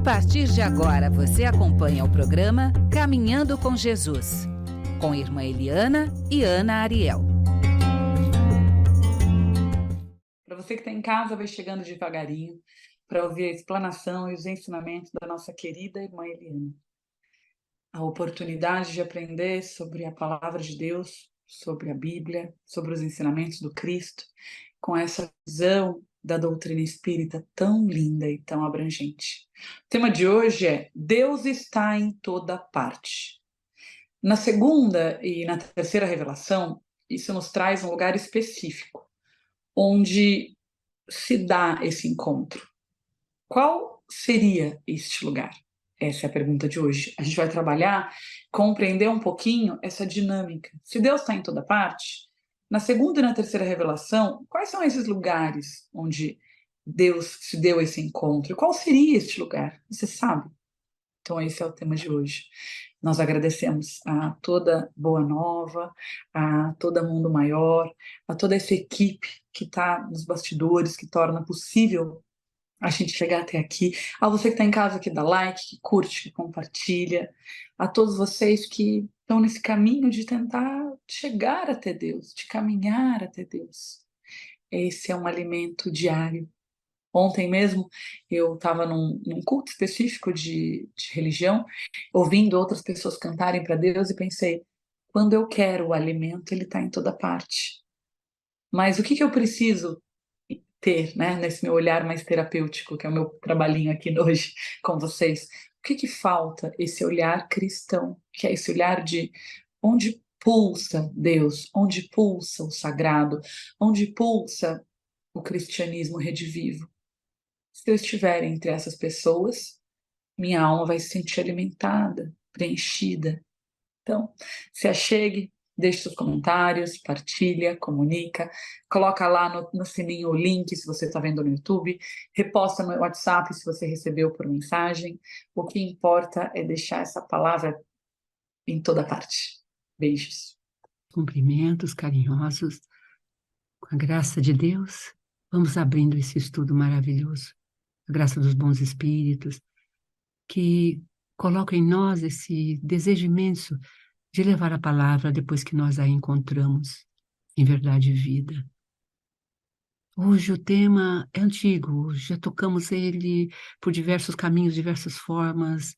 partir de agora, você acompanha o programa Caminhando com Jesus, com Irmã Eliana e Ana Ariel. Para você que está em casa, vai chegando devagarinho para ouvir a explanação e os ensinamentos da nossa querida Irmã Eliana. A oportunidade de aprender sobre a Palavra de Deus, sobre a Bíblia, sobre os ensinamentos do Cristo, com essa visão da doutrina espírita tão linda e tão abrangente. O tema de hoje é Deus está em toda parte. Na segunda e na terceira revelação, isso nos traz um lugar específico, onde se dá esse encontro. Qual seria este lugar? Essa é a pergunta de hoje. A gente vai trabalhar, compreender um pouquinho essa dinâmica. Se Deus está em toda parte, na segunda e na terceira revelação, quais são esses lugares onde Deus se deu esse encontro? Qual seria este lugar? Você sabe? Então esse é o tema de hoje. Nós agradecemos a toda Boa Nova, a toda Mundo Maior, a toda essa equipe que está nos bastidores, que torna possível a gente chegar até aqui, a você que está em casa, que dá like, que curte, que compartilha, a todos vocês que estão nesse caminho de tentar chegar até Deus, de caminhar até Deus. Esse é um alimento diário. Ontem mesmo eu estava num culto específico de religião, ouvindo outras pessoas cantarem para Deus e pensei, quando eu quero o alimento, ele está em toda parte. Mas o que eu preciso ter, né, nesse meu olhar mais terapêutico, que é o meu trabalhinho aqui hoje com vocês, o que falta? Esse olhar cristão, que é esse olhar de onde pulsa Deus, onde pulsa o sagrado, onde pulsa o cristianismo redivivo. Se eu estiver entre essas pessoas, minha alma vai se sentir alimentada, preenchida. Então, se achegue, deixe seus comentários, partilha, comunica, coloca lá no sininho o link se você está vendo no YouTube, reposta no WhatsApp se você recebeu por mensagem. O que importa é deixar essa palavra em toda parte. Beijos. Cumprimentos carinhosos, com a graça de Deus, vamos abrindo esse estudo maravilhoso. A graça dos bons espíritos, que colocam em nós esse desejo imenso de levar a palavra depois que nós a encontramos em verdade e vida. Hoje o tema é antigo, já tocamos ele por diversos caminhos, diversas formas,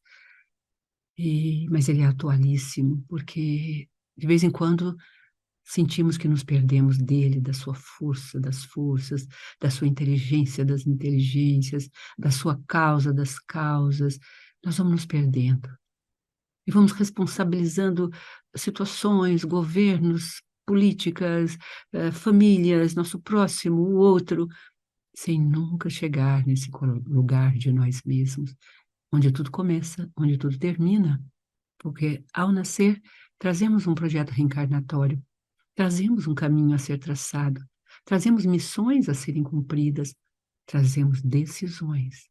mas ele é atualíssimo, porque de vez em quando sentimos que nos perdemos dele, da sua força, das forças, da sua inteligência, das inteligências, da sua causa, das causas. Nós vamos nos perdendo. E vamos responsabilizando situações, governos, políticas, famílias, nosso próximo, o outro, sem nunca chegar nesse lugar de nós mesmos, onde tudo começa, onde tudo termina. Porque ao nascer, trazemos um projeto reencarnatório, trazemos um caminho a ser traçado, trazemos missões a serem cumpridas, trazemos decisões.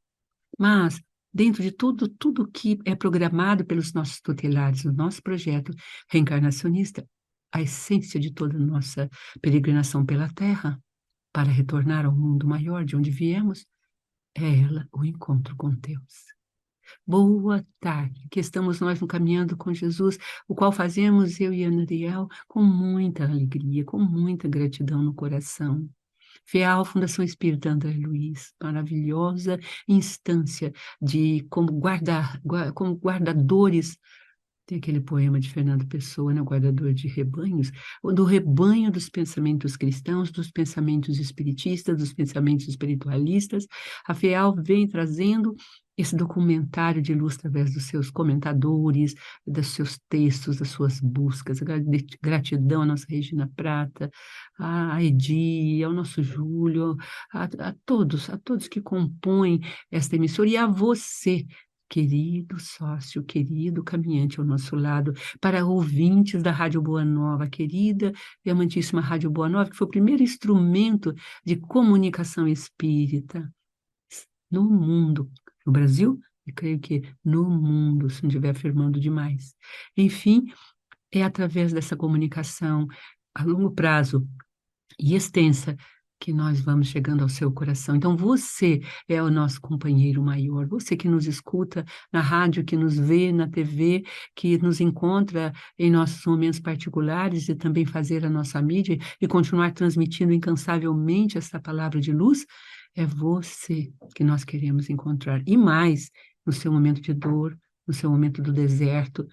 Mas, dentro de tudo que é programado pelos nossos tutelares, o nosso projeto reencarnacionista, a essência de toda a nossa peregrinação pela Terra, para retornar ao mundo maior de onde viemos, é ela, o encontro com Deus. Boa tarde, que estamos nós no Caminhando com Jesus, o qual fazemos eu e Ana Ariel com muita alegria, com muita gratidão no coração. FEAL, Fundação Espírita André Luiz, maravilhosa instância de como guardadores. Tem aquele poema de Fernando Pessoa, né, Guardador de Rebanhos, do rebanho dos pensamentos cristãos, dos pensamentos espiritistas, dos pensamentos espiritualistas. A FEAL vem trazendo esse documentário de luz através dos seus comentadores, dos seus textos, das suas buscas. Gratidão à nossa Regina Prata, à Edi, ao nosso Júlio, a todos que compõem esta emissora, e a você, querido sócio, querido caminhante ao nosso lado, para ouvintes da Rádio Boa Nova, querida e amantíssima Rádio Boa Nova, que foi o primeiro instrumento de comunicação espírita no mundo, no Brasil, e creio que no mundo, se não estiver afirmando demais. Enfim, é através dessa comunicação a longo prazo e extensa que nós vamos chegando ao seu coração. Então, você é o nosso companheiro maior, você que nos escuta na rádio, que nos vê na TV, que nos encontra em nossos momentos particulares e também fazer a nossa mídia e continuar transmitindo incansavelmente essa palavra de luz, é você que nós queremos encontrar. E mais, no seu momento de dor, no seu momento do deserto,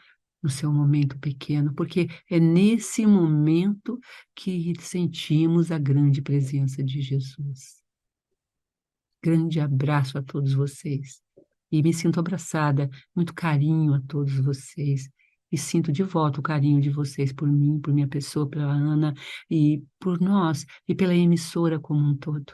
no seu momento pequeno, porque é nesse momento que sentimos a grande presença de Jesus. Grande abraço a todos vocês. E me sinto abraçada, muito carinho a todos vocês. E sinto de volta o carinho de vocês por mim, por minha pessoa, pela Ana, e por nós, e pela emissora como um todo.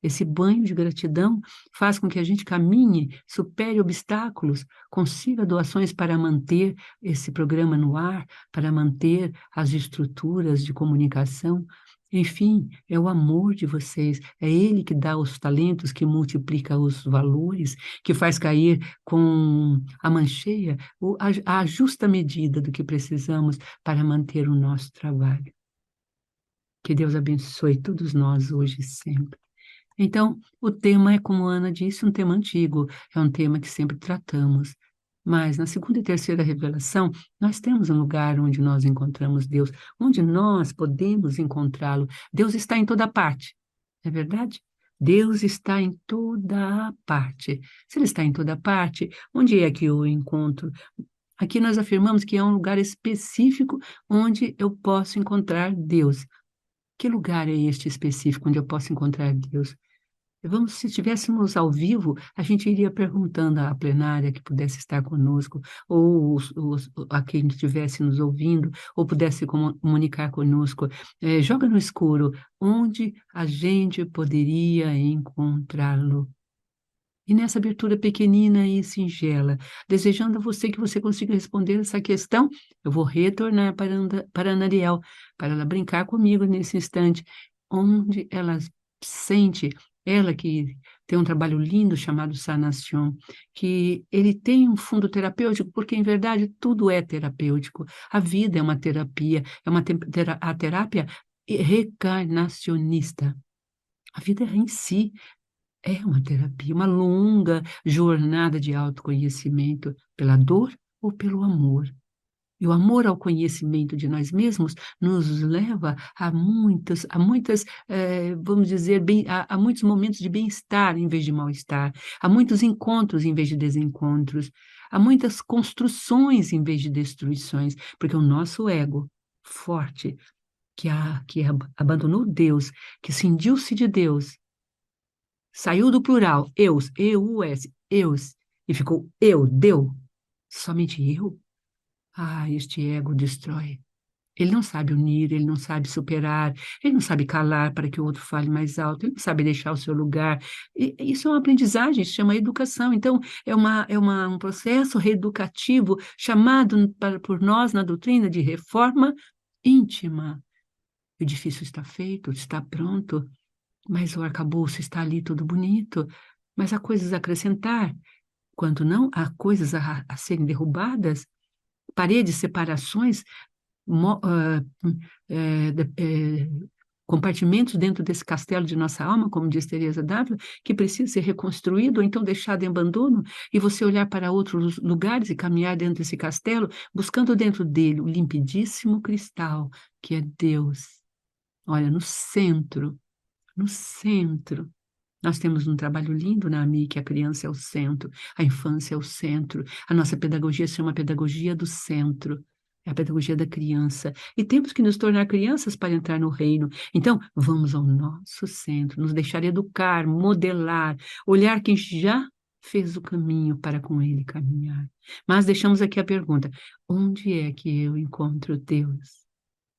Esse banho de gratidão faz com que a gente caminhe, supere obstáculos, consiga doações para manter esse programa no ar, para manter as estruturas de comunicação. Enfim, é o amor de vocês, é Ele que dá os talentos, que multiplica os valores, que faz cair com a mancheia a justa medida do que precisamos para manter o nosso trabalho. Que Deus abençoe todos nós hoje e sempre. Então, o tema é, como a Ana disse, um tema antigo, é um tema que sempre tratamos. Mas na segunda e terceira revelação, nós temos um lugar onde nós encontramos Deus, onde nós podemos encontrá-lo. Deus está em toda parte, não é verdade? Deus está em toda parte. Se Ele está em toda parte, onde é que eu o encontro? Aqui nós afirmamos que é um lugar específico onde eu posso encontrar Deus. Que lugar é este específico onde eu posso encontrar Deus? Vamos, se estivéssemos ao vivo, a gente iria perguntando à plenária que pudesse estar conosco, ou a quem estivesse nos ouvindo, ou pudesse comunicar conosco, joga no escuro, onde a gente poderia encontrá-lo. E nessa abertura pequenina e singela, desejando a você que você consiga responder essa questão, eu vou retornar para Ana Ariel, para ela brincar comigo nesse instante, onde ela sente, ela que tem um trabalho lindo chamado Sanation, que ele tem um fundo terapêutico, porque em verdade tudo é terapêutico. A vida é uma terapia, a terapia recarnacionista. A vida em si é uma terapia, uma longa jornada de autoconhecimento pela dor ou pelo amor. E o amor ao conhecimento de nós mesmos nos leva a muitas, vamos dizer, a muitos momentos de bem-estar em vez de mal-estar, a muitos encontros em vez de desencontros, a muitas construções em vez de destruições, porque o nosso ego forte, que abandonou Deus, que cindiu-se de Deus, saiu do plural, eus, eus, eus, e ficou eu, deu, somente eu. Ah, este ego destrói. Ele não sabe unir, ele não sabe superar, ele não sabe calar para que o outro fale mais alto, ele não sabe deixar o seu lugar. Isso é uma aprendizagem, isso chama educação. Então, um processo reeducativo chamado por nós na doutrina de reforma íntima. O edifício está feito, está pronto, mas o arcabouço está ali todo bonito, mas há coisas a acrescentar. Quando não, há coisas a serem derrubadas, paredes, separações, compartimentos dentro desse castelo de nossa alma, como diz Teresa d'Ávila, que precisa ser reconstruído, ou então deixado em abandono, e você olhar para outros lugares e caminhar dentro desse castelo, buscando dentro dele o limpidíssimo cristal, que é Deus. Olha, no centro, nós temos um trabalho lindo na AMI, que a criança é o centro, a infância é o centro, a nossa pedagogia se chama pedagogia do centro, é a pedagogia da criança, e temos que nos tornar crianças para entrar no reino. Então, vamos ao nosso centro, nos deixar educar, modelar, olhar quem já fez o caminho para com ele caminhar. Mas deixamos aqui a pergunta, onde é que eu encontro Deus?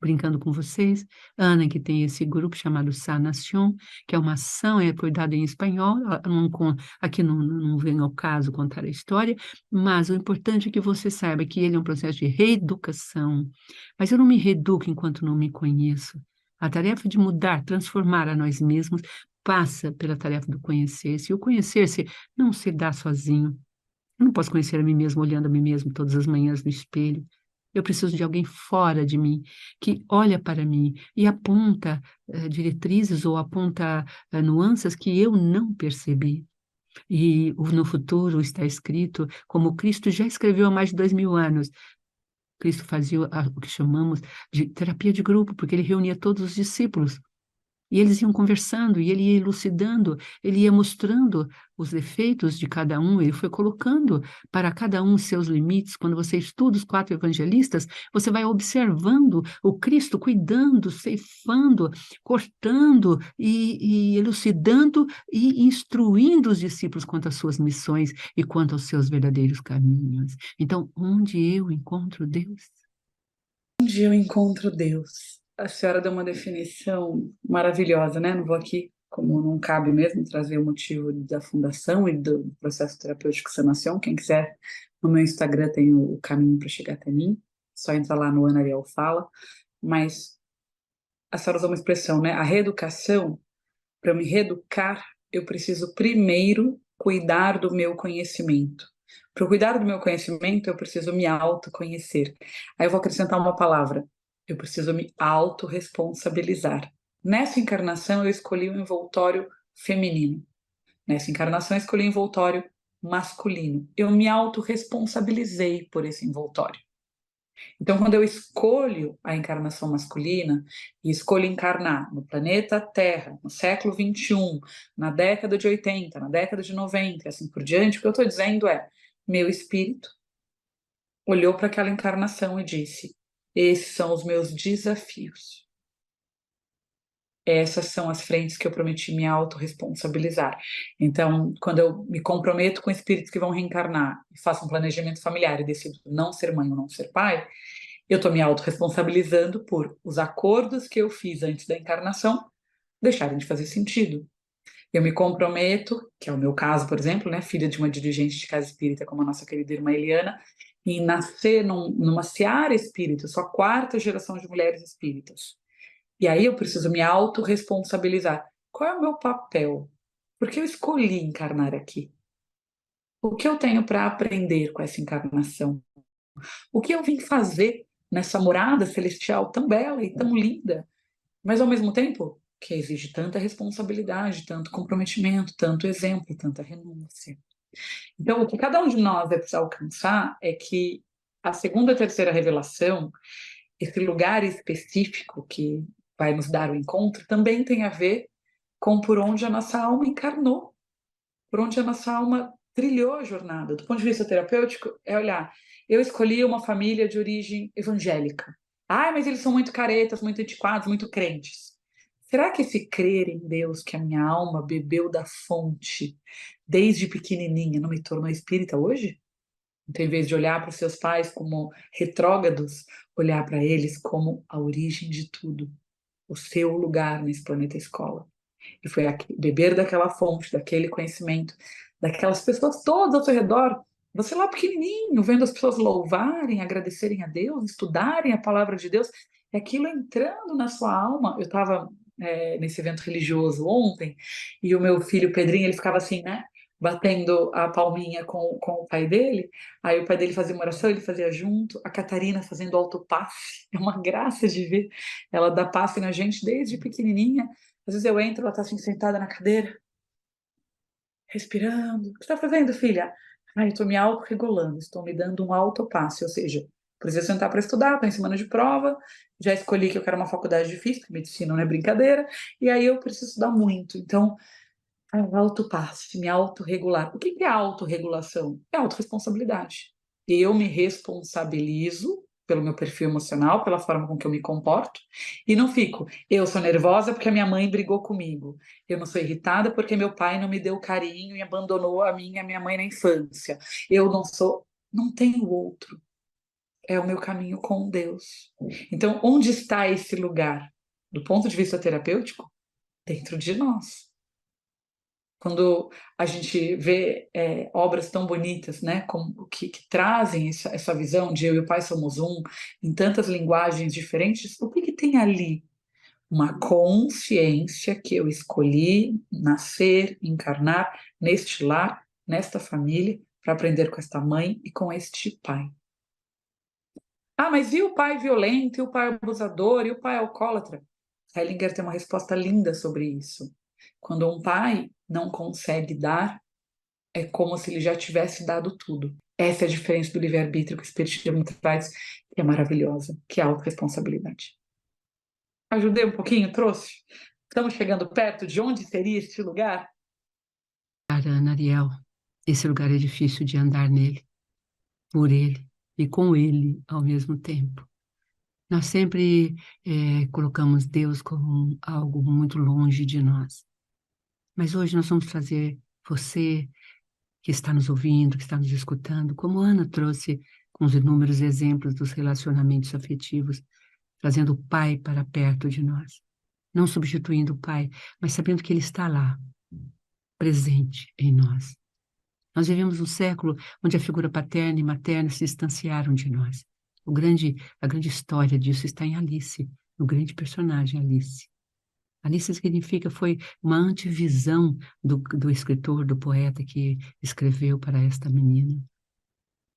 Brincando com vocês, Ana, que tem esse grupo chamado Sanation, que é uma ação, é cuidado em espanhol, aqui não vem ao caso contar a história, mas o importante é que você saiba que ele é um processo de reeducação, mas eu não me reeduco enquanto não me conheço. A tarefa de mudar, transformar a nós mesmos, passa pela tarefa do conhecer-se, e o conhecer-se não se dá sozinho. Eu não posso conhecer a mim mesmo olhando a mim mesmo todas as manhãs no espelho. Eu preciso de alguém fora de mim, que olha para mim e aponta diretrizes ou aponta nuances que eu não percebi. E no futuro está escrito, como Cristo já escreveu há mais de 2000 anos, Cristo fazia o que chamamos de terapia de grupo, porque ele reunia todos os discípulos. E eles iam conversando, e ele ia elucidando, ele ia mostrando os defeitos de cada um, ele foi colocando para cada um seus limites. Quando você estuda os 4 evangelistas, você vai observando o Cristo cuidando, ceifando, cortando e elucidando e instruindo os discípulos quanto às suas missões e quanto aos seus verdadeiros caminhos. Então, onde eu encontro Deus? Onde eu encontro Deus? A senhora deu uma definição maravilhosa, né? Não vou aqui, como não cabe mesmo, trazer o motivo da fundação e do processo terapêutico Sanação. Quem quiser, no meu Instagram tem o caminho para chegar até mim. Só entra lá no Ana Ariel Fala. Mas a senhora usou uma expressão, né? A reeducação, para eu me reeducar, eu preciso primeiro cuidar do meu conhecimento. Para cuidar do meu conhecimento, eu preciso me autoconhecer. Aí eu vou acrescentar uma palavra. Eu preciso me autorresponsabilizar. Nessa encarnação, eu escolhi o envoltório feminino. Nessa encarnação, eu escolhi o envoltório masculino. Eu me autorresponsabilizei por esse envoltório. Então, quando eu escolho a encarnação masculina e escolho encarnar no planeta Terra, no século XXI, na década de 80, na década de 90 e assim por diante, o que eu estou dizendo é: meu espírito olhou para aquela encarnação e disse: esses são os meus desafios. Essas são as frentes que eu prometi me autorresponsabilizar. Então, quando eu me comprometo com espíritos que vão reencarnar e faço um planejamento familiar e decido não ser mãe ou não ser pai, eu estou me autorresponsabilizando por os acordos que eu fiz antes da encarnação deixarem de fazer sentido. Eu me comprometo, que é o meu caso, por exemplo, né, filha de uma dirigente de casa espírita como a nossa querida irmã Eliana, em nascer numa seara espírita, sou a 4ª geração de mulheres espíritas. E aí eu preciso me autorresponsabilizar. Qual é o meu papel? Por que eu escolhi encarnar aqui? O que eu tenho para aprender com essa encarnação? O que eu vim fazer nessa morada celestial tão bela e tão linda, mas ao mesmo tempo que exige tanta responsabilidade, tanto comprometimento, tanto exemplo, tanta renúncia. Então, o que cada um de nós vai precisar alcançar é que a 2ª e 3ª revelação, esse lugar específico que vai nos dar o encontro, também tem a ver com por onde a nossa alma encarnou, por onde a nossa alma trilhou a jornada. Do ponto de vista terapêutico, é olhar, eu escolhi uma família de origem evangélica. Ah, mas eles são muito caretas, muito antiquados, muito crentes. Será que esse crer em Deus que a minha alma bebeu da fonte desde pequenininha não me tornou espírita hoje? Então, em vez de olhar para os seus pais como retrógrados, olhar para eles como a origem de tudo, o seu lugar nesse planeta escola. E foi beber daquela fonte, daquele conhecimento, daquelas pessoas todas ao seu redor, você lá pequenininho, vendo as pessoas louvarem, agradecerem a Deus, estudarem a palavra de Deus, e aquilo entrando na sua alma. Eu estava nesse evento religioso ontem, e o meu filho Pedrinho, ele ficava assim, né, batendo a palminha com o pai dele, aí o pai dele fazia uma oração, ele fazia junto, a Catarina fazendo autopasse, é uma graça de ver, ela dá passe na gente desde pequenininha. Às vezes eu entro, ela está assim sentada na cadeira, respirando. O que está fazendo, filha? Eu estou me autorregulando, estou me dando um autopasse, ou seja, preciso sentar para estudar, estou em semana de prova, já escolhi que eu quero uma faculdade difícil, porque medicina não é brincadeira, e aí eu preciso estudar muito. Então, autopasse, me autorregular. O que é autorregulação? É autorresponsabilidade. Eu me responsabilizo pelo meu perfil emocional, pela forma com que eu me comporto, e não fico, eu sou nervosa porque a minha mãe brigou comigo, eu não sou irritada porque meu pai não me deu carinho e abandonou a minha mãe na infância, eu não sou, não tenho outro, é o meu caminho com Deus. Então, onde está esse lugar? Do ponto de vista terapêutico, dentro de nós. Quando a gente vê obras tão bonitas, né, como que trazem essa visão de eu e o Pai somos um, em tantas linguagens diferentes, o que tem ali? Uma consciência que eu escolhi nascer, encarnar neste lar, nesta família, para aprender com esta mãe e com este pai. Ah, mas e o pai violento, e o pai abusador, e o pai alcoólatra? Hellinger tem uma resposta linda sobre isso. Quando um pai não consegue dar, é como se ele já tivesse dado tudo. Essa é a diferença do livre-arbítrio que o Espiritismo traz, que é maravilhosa, que é a autorresponsabilidade. Ajudei um pouquinho? Trouxe? Estamos chegando perto de onde seria este lugar? Ana Ariel, esse lugar é difícil de andar nele, por ele e com ele ao mesmo tempo. Nós sempre colocamos Deus como algo muito longe de nós. Mas hoje nós vamos trazer você que está nos ouvindo, que está nos escutando, como Ana trouxe com os inúmeros exemplos dos relacionamentos afetivos, trazendo o Pai para perto de nós. Não substituindo o Pai, mas sabendo que Ele está lá, presente em nós. Nós vivemos um século onde a figura paterna e materna se distanciaram de nós. A grande história disso está em Alice, no grande personagem Alice. Alice significa, foi uma antevisão do escritor, do poeta que escreveu para esta menina.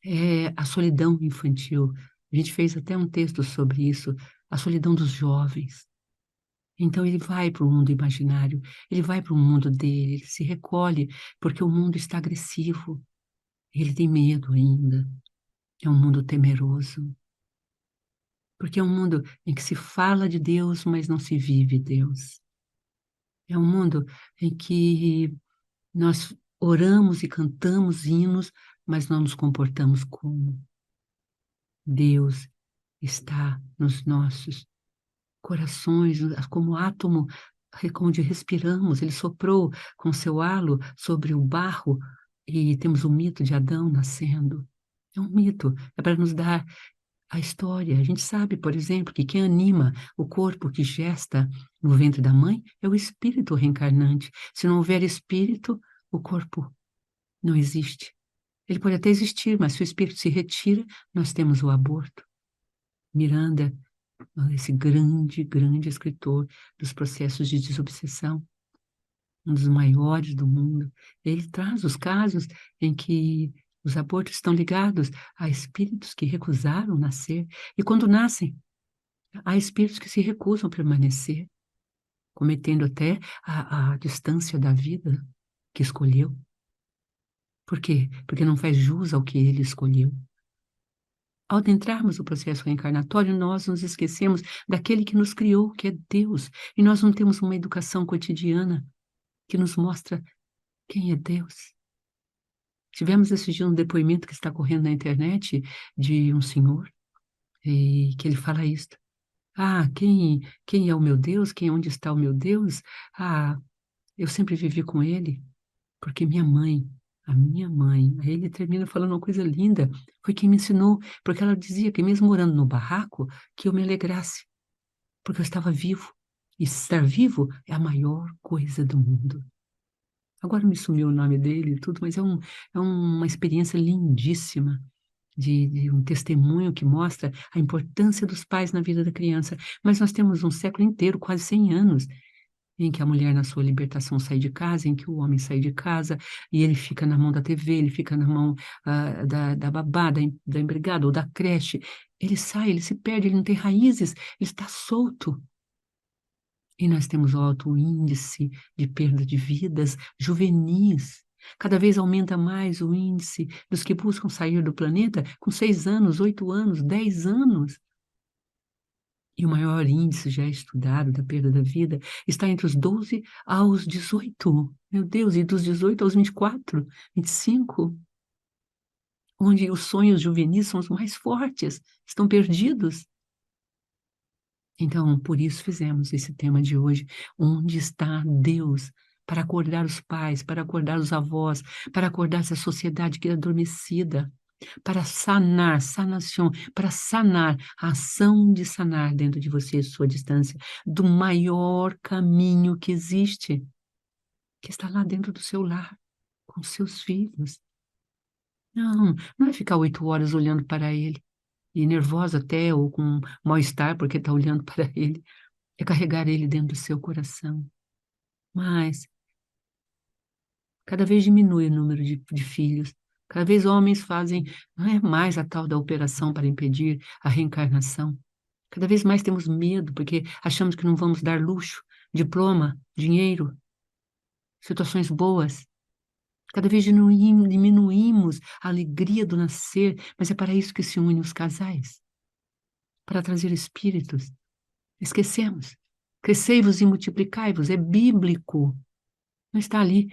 É a solidão infantil. A gente fez até um texto sobre isso, a solidão dos jovens. Então ele vai para o mundo imaginário, ele vai para o mundo dele, ele se recolhe, porque o mundo está agressivo. Ele tem medo ainda. É um mundo temeroso. Porque é um mundo em que se fala de Deus, mas não se vive Deus. É um mundo em que nós oramos e cantamos hinos, mas não nos comportamos como. Deus está nos nossos corações, como átomo onde respiramos. Ele soprou com seu halo sobre o barro e temos o mito de Adão nascendo. É um mito, é para nos dar a história. A gente sabe, por exemplo, que quem anima o corpo que gesta no ventre da mãe é o espírito reencarnante. Se não houver espírito, o corpo não existe. Ele pode até existir, mas se o espírito se retira, nós temos o aborto. Miranda, esse grande, grande escritor dos processos de desobsessão, um dos maiores do mundo, ele traz os casos em que os abortos estão ligados a espíritos que recusaram nascer, e quando nascem, há espíritos que se recusam a permanecer, cometendo até a distância da vida que escolheu. Por quê? Porque não faz jus ao que ele escolheu. Ao adentrarmos o processo reencarnatório, nós nos esquecemos daquele que nos criou, que é Deus, e nós não temos uma educação cotidiana que nos mostra quem é Deus. Tivemos esse dia um depoimento que está correndo na internet de um senhor, e que ele fala isto. Ah, quem é o meu Deus? Onde está o meu Deus? Ah, eu sempre vivi com ele, porque a minha mãe, aí ele termina falando uma coisa linda, foi quem me ensinou, porque ela dizia que mesmo morando no barraco, que eu me alegrasse, porque eu estava vivo, e estar vivo é a maior coisa do mundo. Agora me sumiu o nome dele e tudo, mas é uma experiência lindíssima, de um testemunho que mostra a importância dos pais na vida da criança. Mas nós temos um século inteiro, quase 100 anos, em que a mulher, na sua libertação, sai de casa, em que o homem sai de casa, e ele fica na mão da TV, ele fica na mão da babá, da empregada ou da creche. Ele sai, ele se perde, ele não tem raízes, ele está solto. E nós temos o alto índice de perda de vidas juvenis. Cada vez aumenta mais o índice dos que buscam sair do planeta com 6 anos, 8 anos, 10 anos. E o maior índice já estudado da perda da vida está entre os 12 aos 18. Meu Deus, e dos 18 aos 24, 25, onde os sonhos juvenis são os mais fortes, estão perdidos. Então, por isso fizemos esse tema de hoje, onde está Deus? Para acordar os pais, para acordar os avós, para acordar essa sociedade que é adormecida, para sanar, sanação, para sanar, a ação de sanar dentro de você, sua distância, do maior caminho que existe, que está lá dentro do seu lar, com seus filhos. Não é ficar 8 horas olhando para ele, e nervosa até, ou com mal-estar porque está olhando para ele. É carregar ele dentro do seu coração. Mas cada vez diminui o número de filhos, Cada vez homens fazem, não é mais a tal da operação para impedir a reencarnação. Cada vez mais temos medo, porque achamos que não vamos dar luxo, diploma, dinheiro, situações boas. Cada vez diminuímos a alegria do nascer, mas é para isso que se unem os casais, para trazer espíritos. Esquecemos. Crescei-vos e multiplicai-vos, é bíblico. Não está ali,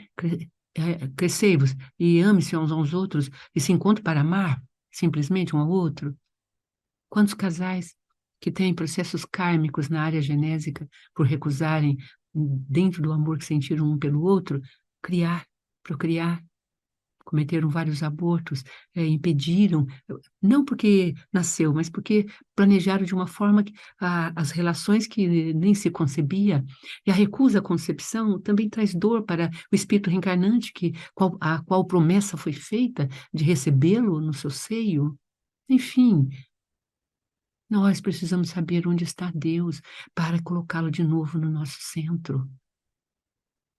crescei-vos e ame-se uns aos outros e se encontrem para amar simplesmente um ao outro. Quantos casais que têm processos kármicos na área genésica por recusarem, dentro do amor que sentiram um pelo outro, criar, procriar, cometeram vários abortos, impediram, não porque nasceu, mas porque planejaram de uma forma que as relações que nem se concebia, e a recusa à concepção também traz dor para o espírito reencarnante, a qual promessa foi feita de recebê-lo no seu seio. Enfim, nós precisamos saber onde está Deus para colocá-lo de novo no nosso centro,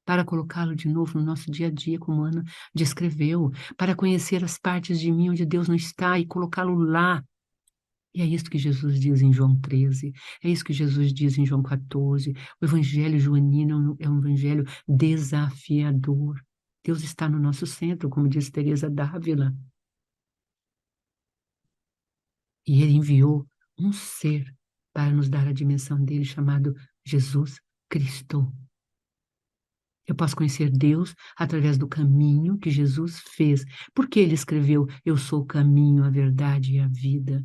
para colocá-lo de novo no nosso dia a dia, como Ana descreveu, para conhecer as partes de mim onde Deus não está e colocá-lo lá. E é isso que Jesus diz em João 13, é isso que Jesus diz em João 14. O evangelho joanino é um evangelho desafiador. Deus está no nosso centro, como diz Teresa d'Ávila. E ele enviou um ser para nos dar a dimensão dele, chamado Jesus Cristo. Eu posso conhecer Deus através do caminho que Jesus fez. Por que ele escreveu, eu sou o caminho, a verdade e a vida?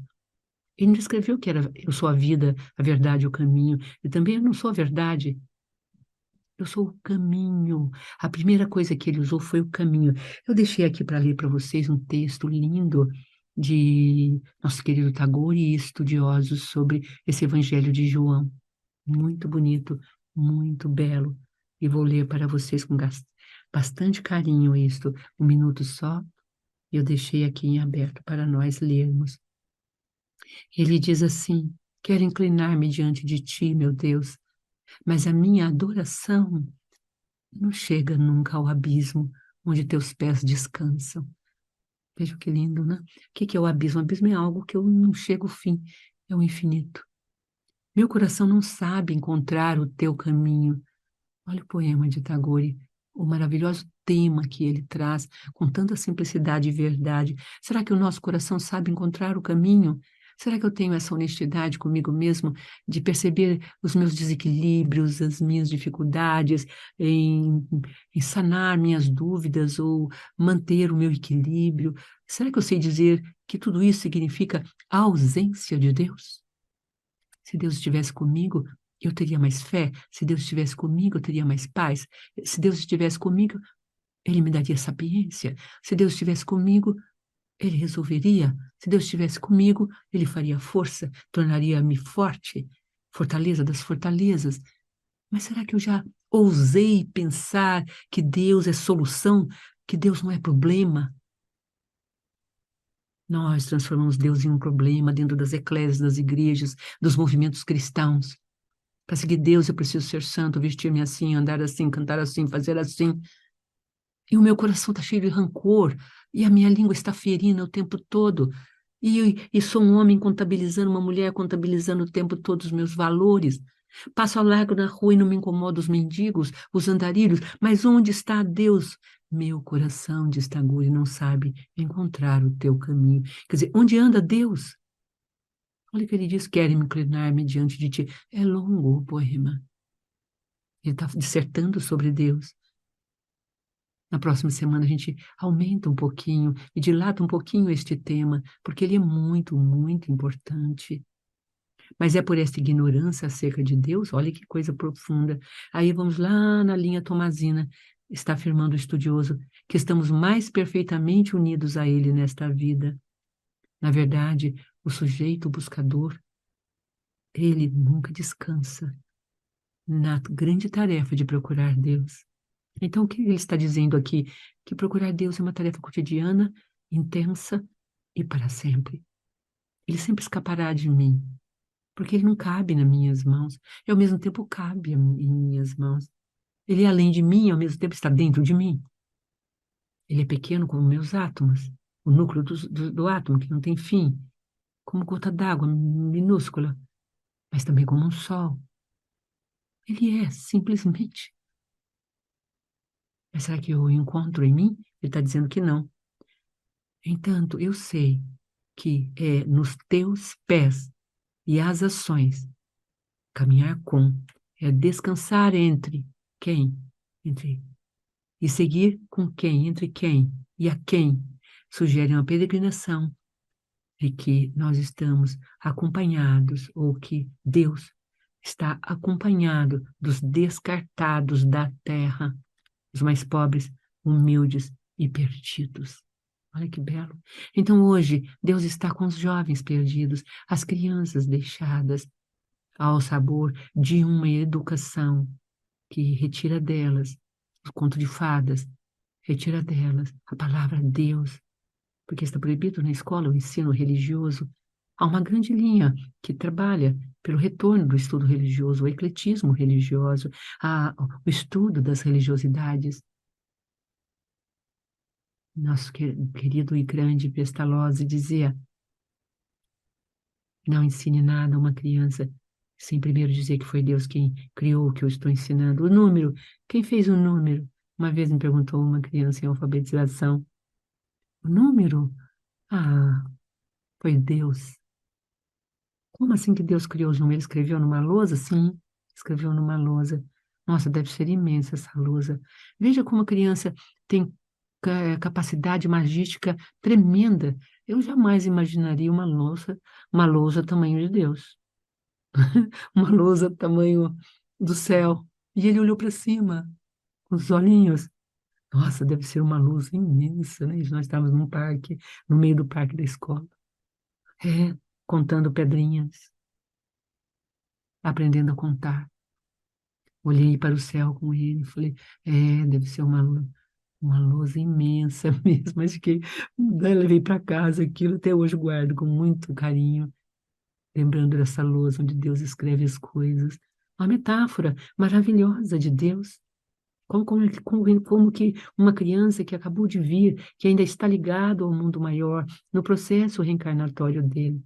Ele não escreveu que eu sou a vida, a verdade e o caminho. E também eu não sou a verdade. Eu sou o caminho. A primeira coisa que ele usou foi o caminho. Eu deixei aqui para ler para vocês um texto lindo de nosso querido Tagore e estudiosos sobre esse Evangelho de João. Muito bonito, muito belo. E vou ler para vocês com bastante carinho isto, um minuto só. Eu deixei aqui em aberto para nós lermos. Ele diz assim: quero inclinar-me diante de ti, meu Deus, mas a minha adoração não chega nunca ao abismo onde teus pés descansam. Veja que lindo, né? O que é o abismo? O abismo é algo que eu não chego ao fim, é o infinito. Meu coração não sabe encontrar o teu caminho. Olha o poema de Tagore, o maravilhoso tema que ele traz, com tanta simplicidade e verdade. Será que o nosso coração sabe encontrar o caminho? Será que eu tenho essa honestidade comigo mesmo de perceber os meus desequilíbrios, as minhas dificuldades, em sanar minhas dúvidas ou manter o meu equilíbrio? Será que eu sei dizer que tudo isso significa a ausência de Deus? Se Deus estivesse comigo, eu teria mais fé. Se Deus estivesse comigo, eu teria mais paz. Se Deus estivesse comigo, Ele me daria sapiência. Se Deus estivesse comigo, Ele resolveria. Se Deus estivesse comigo, Ele faria força, tornaria-me forte, fortaleza das fortalezas. Mas será que eu já ousei pensar que Deus é solução, que Deus não é problema? Nós transformamos Deus em um problema dentro das eclésias, das igrejas, dos movimentos cristãos. Para seguir Deus, eu preciso ser santo, vestir-me assim, andar assim, cantar assim, fazer assim. E o meu coração está cheio de rancor, e a minha língua está ferina o tempo todo. E sou um homem contabilizando, uma mulher contabilizando o tempo todo os meus valores. Passo ao largo na rua e não me incomodo os mendigos, os andarilhos, mas onde está Deus? Meu coração, diz Tagore, não sabe encontrar o teu caminho. Quer dizer, onde anda Deus? Olha o que ele diz, quero me inclinar-me diante de ti. É longo o poema. Ele está dissertando sobre Deus. Na próxima semana a gente aumenta um pouquinho e dilata um pouquinho este tema, porque ele é muito, muito importante. Mas é por essa ignorância acerca de Deus, olha que coisa profunda. Aí vamos lá na linha tomazina, está afirmando o estudioso, que estamos mais perfeitamente unidos a Ele nesta vida. Na verdade, o sujeito o buscador, ele nunca descansa na grande tarefa de procurar Deus. Então, o que ele está dizendo aqui? Que procurar Deus é uma tarefa cotidiana, intensa e para sempre. Ele sempre escapará de mim, porque ele não cabe nas minhas mãos, e ao mesmo tempo cabe em minhas mãos. Ele é além de mim, e ao mesmo tempo está dentro de mim. Ele é pequeno como meus átomos, o núcleo do átomo, que não tem fim, como gota d'água minúscula, mas também como um sol. Ele é, simplesmente. Mas será que eu o encontro em mim? Ele está dizendo que não. Entanto, eu sei que é nos teus pés e as ações, caminhar com, é descansar entre quem? Entre, e seguir com quem? Entre quem? E a quem? Sugere uma peregrinação de que nós estamos acompanhados, ou que Deus está acompanhado dos descartados da terra, os mais pobres, humildes e perdidos. Olha que belo. Então hoje, Deus está com os jovens perdidos, as crianças deixadas ao sabor de uma educação que retira delas o conto de fadas, retira delas a palavra Deus, porque está proibido na escola o ensino religioso. Há uma grande linha que trabalha pelo retorno do estudo religioso, o ecletismo religioso, o estudo das religiosidades. Nosso querido e grande Pestalozzi dizia: não ensine nada a uma criança sem primeiro dizer que foi Deus quem criou o que eu estou ensinando. O número, quem fez o número? Uma vez me perguntou uma criança em alfabetização. O número? Ah, foi Deus. Como assim que Deus criou os números? Escreveu numa lousa? Sim, escreveu numa lousa. Nossa, deve ser imensa essa lousa. Veja como a criança tem capacidade magística tremenda. Eu jamais imaginaria uma lousa tamanho de Deus, uma lousa tamanho do céu. E ele olhou para cima, com os olhinhos. Nossa, deve ser uma luz imensa, né? E nós estávamos num parque, no meio do parque da escola. Contando pedrinhas, aprendendo a contar. Olhei para o céu com ele e falei, deve ser uma luz imensa mesmo. Mas daí levei para casa aquilo, até hoje guardo com muito carinho, lembrando dessa luz onde Deus escreve as coisas. Uma metáfora maravilhosa de Deus. Como que uma criança que acabou de vir, que ainda está ligado ao mundo maior, no processo reencarnatório dele,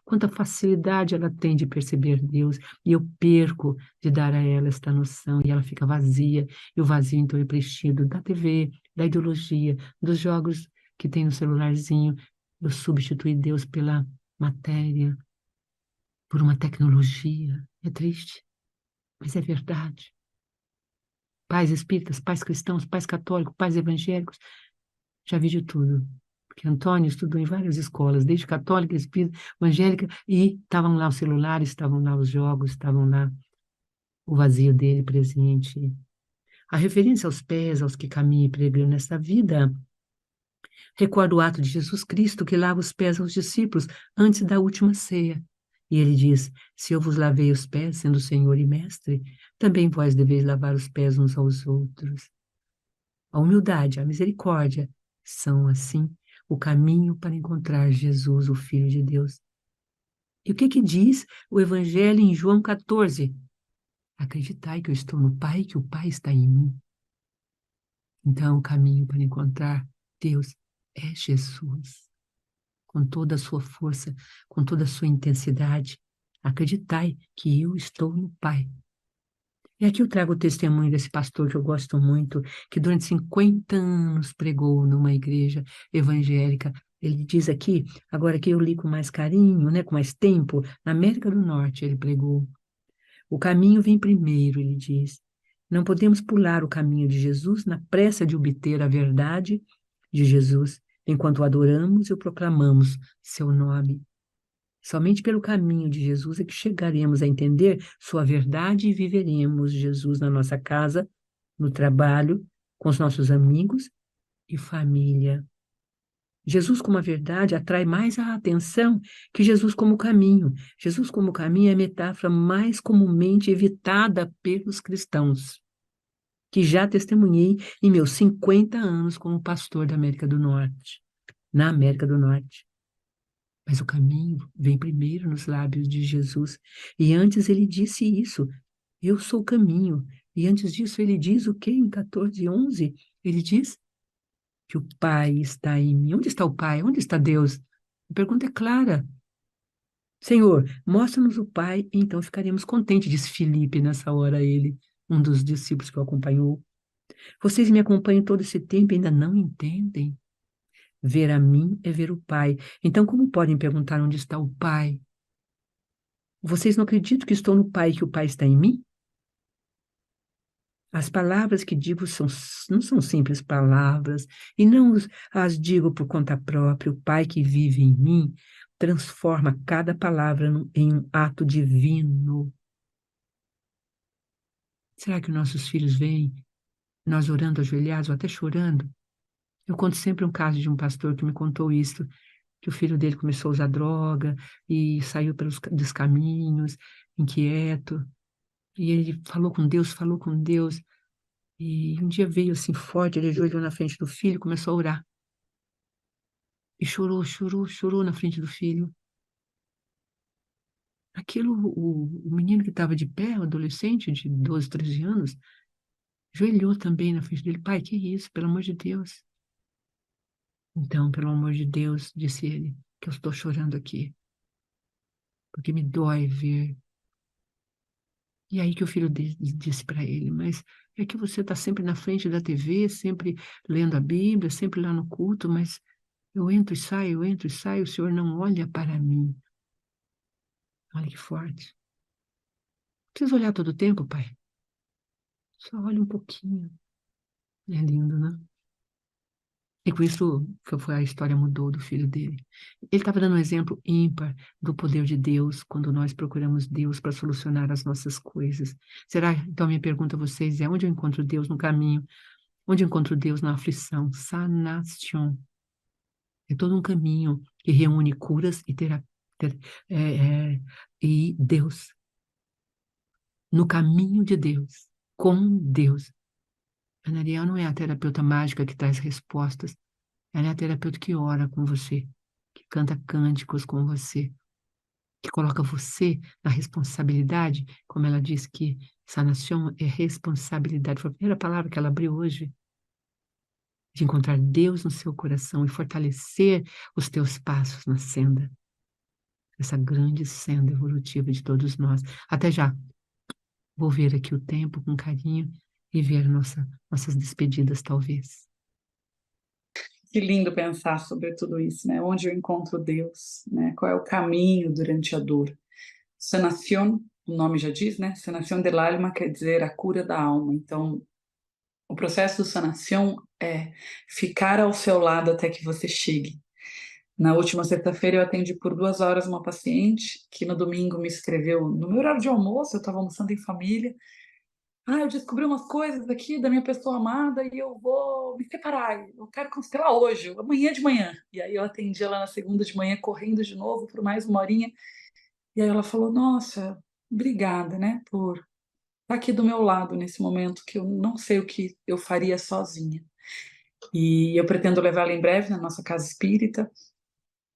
quanta facilidade ela tem de perceber Deus, e eu perco de dar a ela esta noção, e ela fica vazia, e o vazio então é preenchido da TV, da ideologia, dos jogos que tem no celularzinho. Eu substituí Deus pela matéria, por uma tecnologia. É triste, mas é verdade. Pais espíritas, pais cristãos, pais católicos, pais evangélicos, já vi de tudo. Porque Antônio estudou em várias escolas, desde católica, espírita, evangélica, e estavam lá os celulares, estavam lá os jogos, estavam lá o vazio dele presente. A referência aos pés, aos que caminham e peregrinam nesta vida, recorda o ato de Jesus Cristo que lava os pés aos discípulos antes da última ceia. E ele diz: se eu vos lavei os pés, sendo Senhor e Mestre, também vós deveis lavar os pés uns aos outros. A humildade, a misericórdia são, assim, o caminho para encontrar Jesus, o Filho de Deus. E o que diz o Evangelho em João 14? Acreditai que eu estou no Pai e que o Pai está em mim. Então, o caminho para encontrar Deus é Jesus. Com toda a sua força, com toda a sua intensidade. Acreditai que eu estou no Pai. E aqui eu trago o testemunho desse pastor que eu gosto muito, que durante 50 anos pregou numa igreja evangélica. Ele diz aqui, agora que eu li com mais carinho, né, com mais tempo, na América do Norte ele pregou. O caminho vem primeiro, ele diz. Não podemos pular o caminho de Jesus na pressa de obter a verdade de Jesus, enquanto o adoramos e o proclamamos seu nome. Somente pelo caminho de Jesus é que chegaremos a entender sua verdade e viveremos Jesus na nossa casa, no trabalho, com os nossos amigos e família. Jesus como a verdade atrai mais a atenção que Jesus como caminho. Jesus como caminho é a metáfora mais comumente evitada pelos cristãos, que já testemunhei em meus 50 anos como pastor da América do Norte, na América do Norte. Mas o caminho vem primeiro nos lábios de Jesus. E antes ele disse isso, eu sou o caminho. E antes disso ele diz o quê? Em 14:11, ele diz, que o Pai está em mim. Onde está o Pai? Onde está Deus? A pergunta é clara. Senhor, mostra-nos o Pai, e então ficaremos contentes, disse Filipe nessa hora a ele, um dos discípulos que o acompanhou. Vocês me acompanham todo esse tempo e ainda não entendem? Ver a mim é ver o Pai. Então, como podem perguntar onde está o Pai? Vocês não acreditam que estou no Pai e que o Pai está em mim? As palavras que digo não são simples palavras, e não as digo por conta própria. O Pai que vive em mim transforma cada palavra em um ato divino. Será que nossos filhos veem nós orando ajoelhados ou até chorando? Eu conto sempre um caso de um pastor que me contou isso, que o filho dele começou a usar droga e saiu dos caminhos, inquieto. E ele falou com Deus, e um dia veio assim forte, ele ajoelhou na frente do filho, começou a orar. E chorou, chorou, chorou na frente do filho. Aquilo, o menino que estava de pé, o adolescente de 12, 13 anos, ajoelhou também na frente dele. Pai, que isso, pelo amor de Deus. Então, pelo amor de Deus, disse ele, que eu estou chorando aqui, porque me dói ver. E aí que o filho disse para ele, mas é que você está sempre na frente da TV, sempre lendo a Bíblia, sempre lá no culto, mas eu entro e saio, o senhor não olha para mim. Olha que forte. Não precisa olhar todo o tempo, pai. Só olha um pouquinho. É lindo, né? E com isso, a história mudou do filho dele. Ele estava dando um exemplo ímpar do poder de Deus quando nós procuramos Deus para solucionar as nossas coisas. Será? Então, minha pergunta a vocês é: onde eu encontro Deus no caminho? Onde eu encontro Deus na aflição? Sanação. É todo um caminho que reúne curas e Deus. No caminho de Deus, com Deus. A Nariel não é a terapeuta mágica que traz respostas. Ela é a terapeuta que ora com você, que canta cânticos com você, que coloca você na responsabilidade, como ela diz que sanação é responsabilidade. Foi a primeira palavra que ela abriu hoje. De encontrar Deus no seu coração e fortalecer os teus passos na senda. Essa grande senda evolutiva de todos nós. Até já. Vou ver aqui o tempo com carinho e ver nossas despedidas, talvez. Que lindo pensar sobre tudo isso, né? Onde eu encontro Deus, né? Qual é o caminho durante a dor? Sanación, o nome já diz, né? Sanación del alma quer dizer a cura da alma. Então, o processo do sanación é ficar ao seu lado até que você chegue. Na última sexta-feira eu atendi por 2 horas uma paciente que no domingo me escreveu no meu horário de almoço, eu estava almoçando em família. Eu descobri umas coisas aqui da minha pessoa amada e eu vou me separar. Eu quero constelar hoje, amanhã de manhã. E aí eu atendi ela na segunda de manhã, correndo de novo por mais uma horinha. E aí ela falou: Nossa, obrigada, né, por estar aqui do meu lado nesse momento que eu não sei o que eu faria sozinha. E eu pretendo levá-la em breve na nossa casa espírita,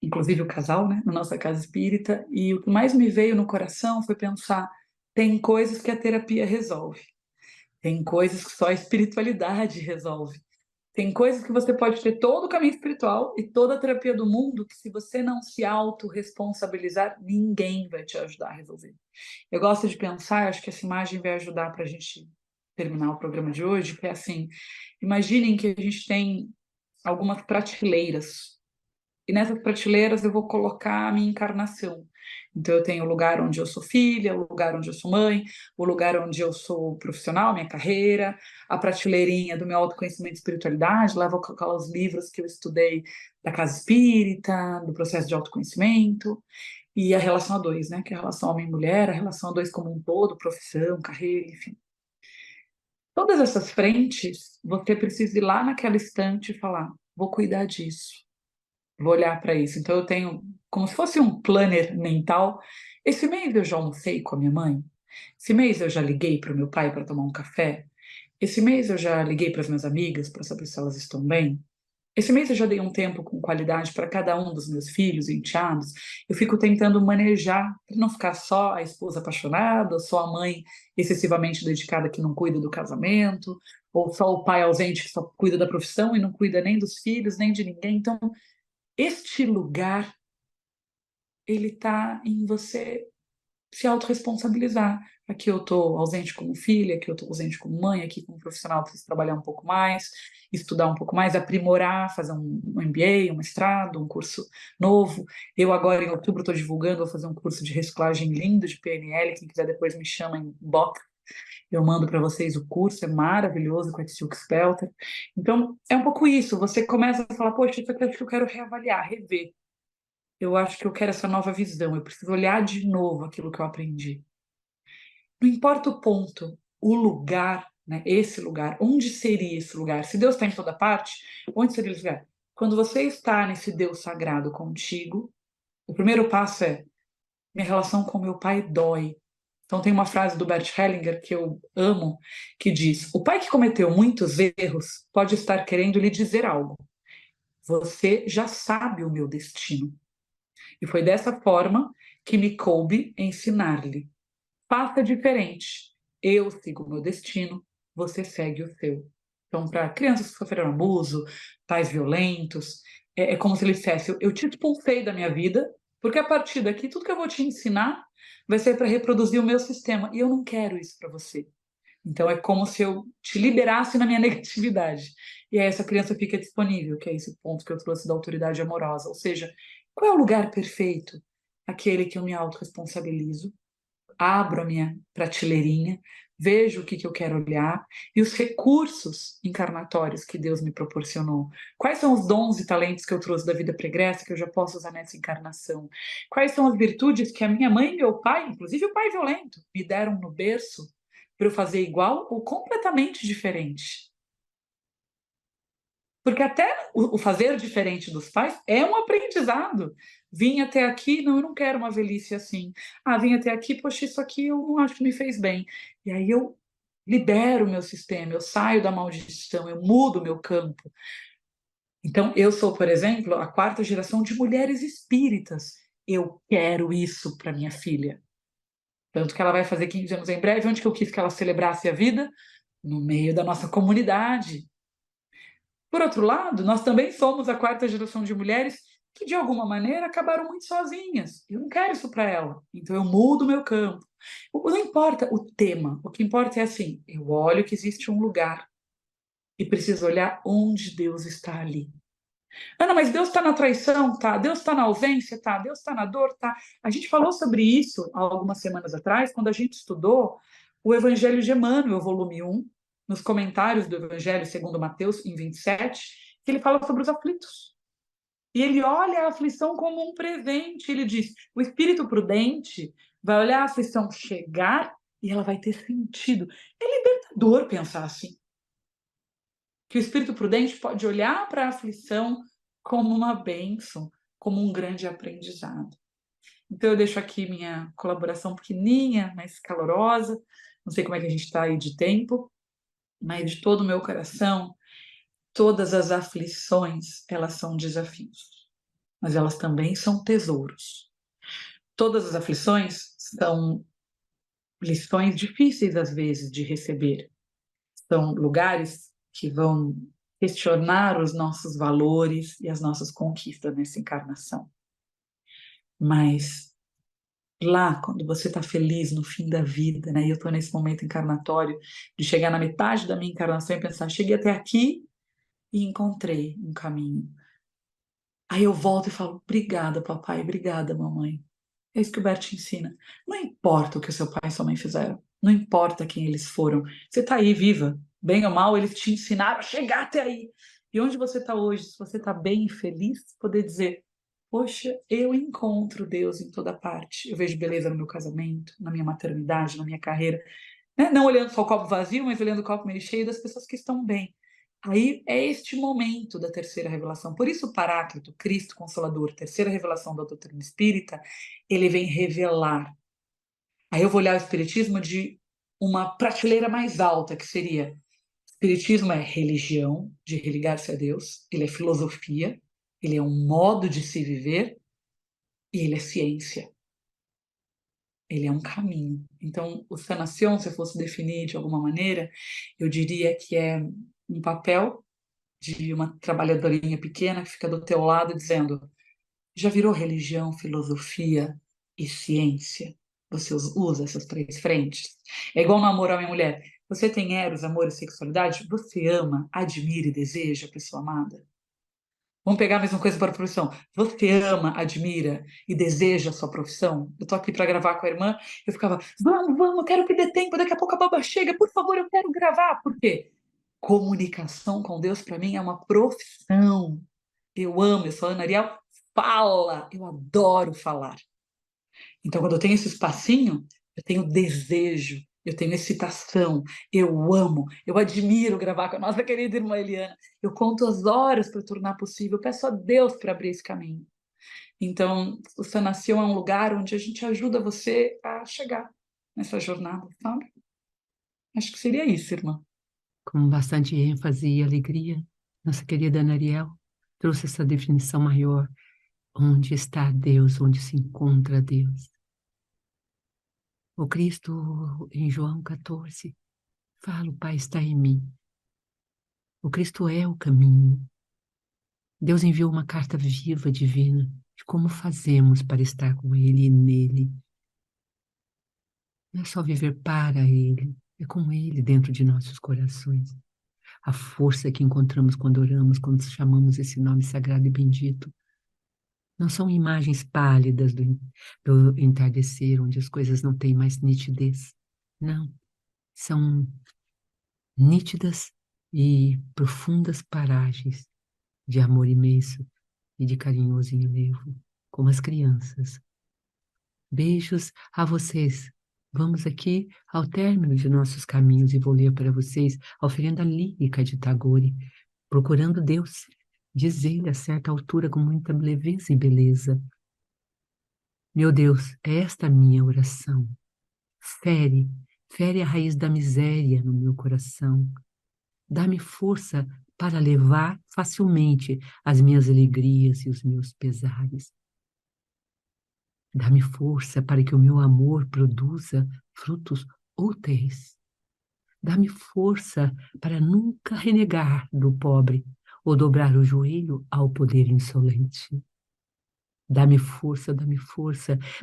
inclusive o casal, né, na nossa casa espírita. E o que mais me veio no coração foi pensar: tem coisas que a terapia resolve. Tem coisas que só a espiritualidade resolve. Tem coisas que você pode ter todo o caminho espiritual e toda a terapia do mundo que, se você não se autorresponsabilizar, ninguém vai te ajudar a resolver. Eu gosto de pensar, acho que essa imagem vai ajudar para a gente terminar o programa de hoje, que é assim: imaginem que a gente tem algumas prateleiras. E nessas prateleiras eu vou colocar a minha encarnação. Então eu tenho o lugar onde eu sou filha, o lugar onde eu sou mãe, o lugar onde eu sou profissional, minha carreira, a prateleirinha do meu autoconhecimento e espiritualidade, lá vou colocar os livros que eu estudei da casa espírita, do processo de autoconhecimento, e a relação a dois, né? Que é a relação homem e mulher, a relação a dois como um todo, profissão, carreira, enfim. Todas essas frentes, você precisa ir lá naquela estante e falar: vou cuidar disso. Vou olhar para isso. Então eu tenho como se fosse um planner mental. Esse mês eu já almocei com a minha mãe. Esse mês eu já liguei para o meu pai para tomar um café. Esse mês eu já liguei para as minhas amigas para saber se elas estão bem. Esse mês eu já dei um tempo com qualidade para cada um dos meus filhos e enteados. Eu fico tentando manejar para não ficar só a esposa apaixonada, só a mãe excessivamente dedicada que não cuida do casamento, ou só o pai ausente que só cuida da profissão e não cuida nem dos filhos, nem de ninguém. Então, este lugar, ele está em você se autorresponsabilizar. Aqui eu estou ausente como filha, aqui eu estou ausente como mãe, aqui como profissional preciso trabalhar um pouco mais, estudar um pouco mais, aprimorar, fazer um MBA, um mestrado, um curso novo. Eu agora, em outubro, estou divulgando, vou fazer um curso de reciclagem lindo de PNL, quem quiser depois me chama em box, eu mando para vocês o curso, é maravilhoso com a Silk Spelter. Então, é um pouco isso, você começa a falar, poxa, isso aqui eu acho que eu quero reavaliar, rever. Eu acho que eu quero essa nova visão, eu preciso olhar de novo aquilo que eu aprendi. Não importa o ponto, o lugar, né, esse lugar, onde seria esse lugar? Se Deus está em toda parte, onde seria esse lugar? Quando você está nesse Deus sagrado contigo, o primeiro passo é: minha relação com meu pai dói. Então tem uma frase do Bert Hellinger que eu amo, que diz: o pai que cometeu muitos erros pode estar querendo lhe dizer algo. Você já sabe o meu destino. E foi dessa forma que me coube ensinar-lhe. Faça diferente. Eu sigo o meu destino, você segue o seu. Então, para crianças que sofreram abuso, pais violentos, é como se ele dissesse: eu te expulsei da minha vida, porque a partir daqui, tudo que eu vou te ensinar vai ser para reproduzir o meu sistema. E eu não quero isso para você. Então, é como se eu te liberasse na minha negatividade. E aí essa criança fica disponível, que é esse ponto que eu trouxe da autoridade amorosa. Ou seja, qual é o lugar perfeito? Aquele que eu me autorresponsabilizo, abro a minha prateleirinha, vejo o que eu quero olhar e os recursos encarnatórios que Deus me proporcionou. Quais são os dons e talentos que eu trouxe da vida pregressa que eu já posso usar nessa encarnação? Quais são as virtudes que a minha mãe e meu pai, inclusive o pai violento, me deram no berço para eu fazer igual ou completamente diferente? Porque até o fazer diferente dos pais é um aprendizado. Vim até aqui, não, eu não quero uma velhice assim. Ah, vim até aqui, poxa, isso aqui eu não acho que me fez bem. E aí eu libero o meu sistema, eu saio da maldição, eu mudo o meu campo. Então, eu sou, por exemplo, a 4ª geração de mulheres espíritas. Eu quero isso para minha filha. Tanto que ela vai fazer 15 anos em breve. Onde que eu quis que ela celebrasse a vida? No meio da nossa comunidade. Por outro lado, nós também somos a 4ª geração de mulheres que, de alguma maneira, acabaram muito sozinhas. Eu não quero isso para ela. Então, eu mudo o meu campo. Não importa o tema. O que importa é assim, eu olho que existe um lugar e preciso olhar onde Deus está ali. Ana, mas Deus está na traição? Tá. Deus está na ausência? Tá. Deus está na dor? Tá. A gente falou sobre isso há algumas semanas atrás, quando a gente estudou o Evangelho de Emmanuel, volume 1, nos comentários do Evangelho segundo Mateus, em 27, que ele fala sobre os aflitos. E ele olha a aflição como um presente. Ele diz: o espírito prudente vai olhar a aflição chegar e ela vai ter sentido. É libertador pensar assim. Que o espírito prudente pode olhar para a aflição como uma bênção, como um grande aprendizado. Então eu deixo aqui minha colaboração pequenininha, mas calorosa. Não sei como é que a gente está aí de tempo, mas de todo o meu coração, todas as aflições, elas são desafios, mas elas também são tesouros. Todas as aflições são lições difíceis, às vezes, de receber. São lugares que vão questionar os nossos valores e as nossas conquistas nessa encarnação. Mas lá, quando você está feliz no fim da vida, né? E eu estou nesse momento encarnatório de chegar na metade da minha encarnação e pensar: cheguei até aqui e encontrei um caminho. Aí eu volto e falo: obrigada, papai, obrigada, mamãe. É isso que o Bert ensina. Não importa o que o seu pai e sua mãe fizeram, não importa quem eles foram. Você está aí viva, bem ou mal, eles te ensinaram a chegar até aí. E onde você está hoje, se você está bem e feliz, poder dizer: poxa, eu encontro Deus em toda parte. Eu vejo beleza no meu casamento, na minha maternidade, na minha carreira. Né? Não olhando só o copo vazio, mas olhando o copo meio cheio das pessoas que estão bem. Aí é este momento da terceira revelação. Por isso o Paráclito, Cristo Consolador, terceira revelação da doutrina espírita, ele vem revelar. Aí eu vou olhar o espiritismo de uma prateleira mais alta, que seria: espiritismo é religião, de religar-se a Deus, ele é filosofia, ele é um modo de se viver e ele é ciência. ele é um caminho. Então, o Sanação, se eu fosse definir de alguma maneira, eu diria que é um papel de uma trabalhadorinha pequena que fica do teu lado dizendo: já virou religião, filosofia e ciência? Você usa essas três frentes? É igual no amor homem-mulher. Você tem eros, amor e sexualidade? Você ama, admira e deseja a pessoa amada? Vamos pegar a mesma coisa para a profissão. Você ama, admira e deseja a sua profissão? Eu tô aqui para gravar com a irmã, eu ficava, vamos, eu quero que dê tempo, daqui a pouco a baba chega, por favor, eu quero gravar. Por quê? Comunicação com Deus para mim é uma profissão. Eu amo, eu sou Ana Ariel, fala, eu adoro falar. Então, quando eu tenho esse espacinho, eu tenho desejo, eu tenho excitação, eu amo, eu admiro gravar com a nossa querida irmã Eliana. Eu conto as horas para tornar possível, eu peço a Deus para abrir esse caminho. Então, o Sanação é um lugar onde a gente ajuda você a chegar nessa jornada, sabe? Acho que seria isso, irmã. Com bastante ênfase e alegria, nossa querida Ana Ariel trouxe essa definição maior. Onde está Deus? Onde se encontra Deus? O Cristo, em João 14, fala: o Pai está em mim. O Cristo é o caminho. Deus enviou uma carta viva, divina, de como fazemos para estar com Ele e nele. Não é só viver para Ele, é com Ele dentro de nossos corações. A força que encontramos quando oramos, quando chamamos esse nome sagrado e bendito. Não são imagens pálidas do entardecer, onde as coisas não têm mais nitidez. Não. São nítidas e profundas paragens de amor imenso e de carinhoso enlevo, como as crianças. Beijos a vocês. Vamos aqui ao término de nossos caminhos e vou ler para vocês a oferenda lírica de Tagore, procurando Deus, diz ele a certa altura com muita leveza e beleza. Meu Deus, é esta a minha oração. Fere a raiz da miséria no meu coração. Dá-me força para levar facilmente as minhas alegrias e os meus pesares. Dá-me força para que o meu amor produza frutos úteis. Dá-me força para nunca renegar do pobre ou dobrar o joelho ao poder insolente. Dá-me força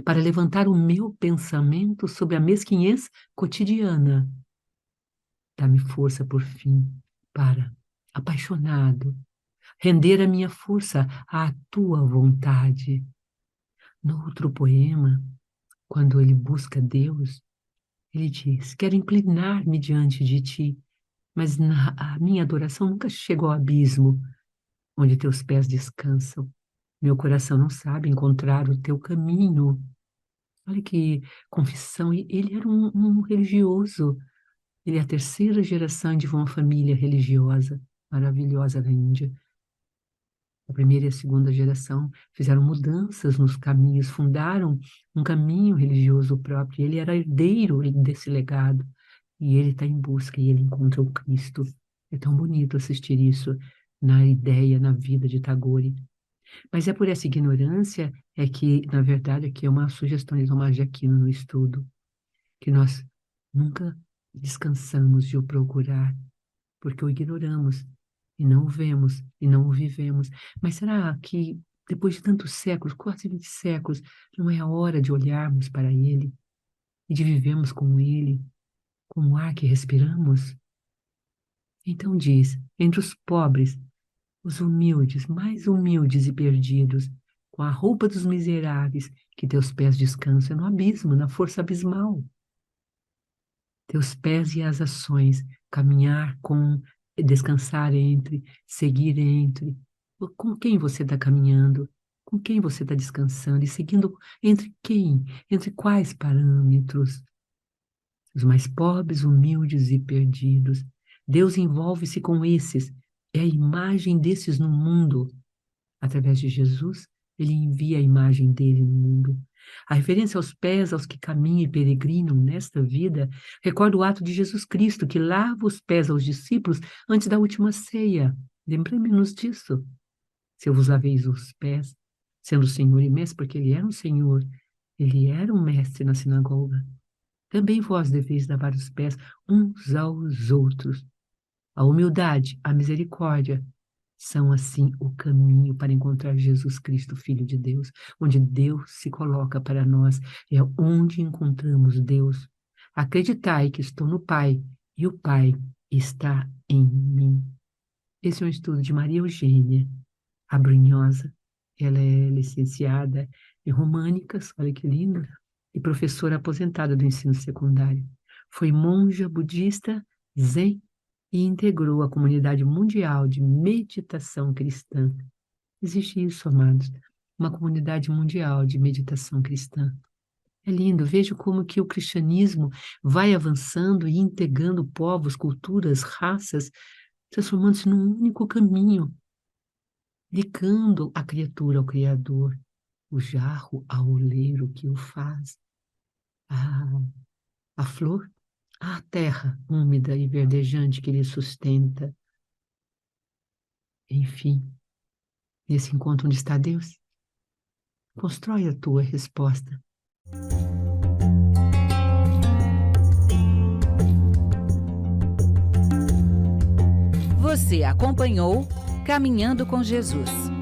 para levantar o meu pensamento sobre a mesquinhez cotidiana. Dá-me força, por fim, para, apaixonado, render a minha força à tua vontade. No outro poema, quando ele busca Deus, ele diz: quero inclinar-me diante de ti, mas a minha adoração nunca chegou ao abismo onde teus pés descansam. Meu coração não sabe encontrar o teu caminho. Olha que confissão. E ele era um religioso. Ele é a terceira geração de uma família religiosa maravilhosa da Índia. A primeira e a segunda geração fizeram mudanças nos caminhos, fundaram um caminho religioso próprio. Ele era herdeiro desse legado. E ele está em busca e ele encontra o Cristo. É tão bonito assistir isso na ideia, na vida de Tagore. Mas é por essa ignorância é que, na verdade, aqui é uma sugestão de Tomás de Aquino no estudo, que nós nunca descansamos de o procurar, porque o ignoramos e não o vemos e não o vivemos. Mas será que depois de tantos séculos, quase 20 séculos, não é a hora de olharmos para ele e de vivermos com ele, com o ar que respiramos? Então diz, entre os pobres, os humildes, mais humildes e perdidos, com a roupa dos miseráveis, que teus pés descansam no abismo, na força abismal. Teus pés e as ações, caminhar com, descansar entre, seguir entre. Com quem você está caminhando? Com quem você está descansando? E seguindo entre quem? Entre quais parâmetros? Os mais pobres, humildes e perdidos. Deus envolve-se com esses. É a imagem desses no mundo. Através de Jesus, ele envia a imagem dele no mundo. A referência aos pés, aos que caminham e peregrinam nesta vida, recorda o ato de Jesus Cristo, que lava os pés aos discípulos antes da última ceia. Lembremos disso. Se eu vos lavei os pés, sendo o Senhor e Mestre, porque ele era um Senhor, Ele era um mestre na sinagoga. Também vós deveis lavar os pés uns aos outros. A humildade, a misericórdia são, assim, o caminho para encontrar Jesus Cristo, Filho de Deus. Onde Deus se coloca para nós, é onde encontramos Deus. Acreditai que estou no Pai e o Pai está em mim. Esse é um estudo de Maria Eugênia Abrunhosa. Ela é licenciada em Românicas, olha que linda, e professora aposentada do ensino secundário. Foi monja budista zen e integrou a comunidade mundial de meditação cristã. Existe isso, amados, uma comunidade mundial de meditação cristã. É lindo, veja como que o cristianismo vai avançando e integrando povos, culturas, raças, transformando-se num único caminho, ligando a criatura ao Criador, o jarro ao oleiro que o faz, a flor à terra úmida e verdejante que lhe sustenta. Enfim, nesse encontro onde está Deus, constrói a tua resposta. Você acompanhou Caminhando com Jesus.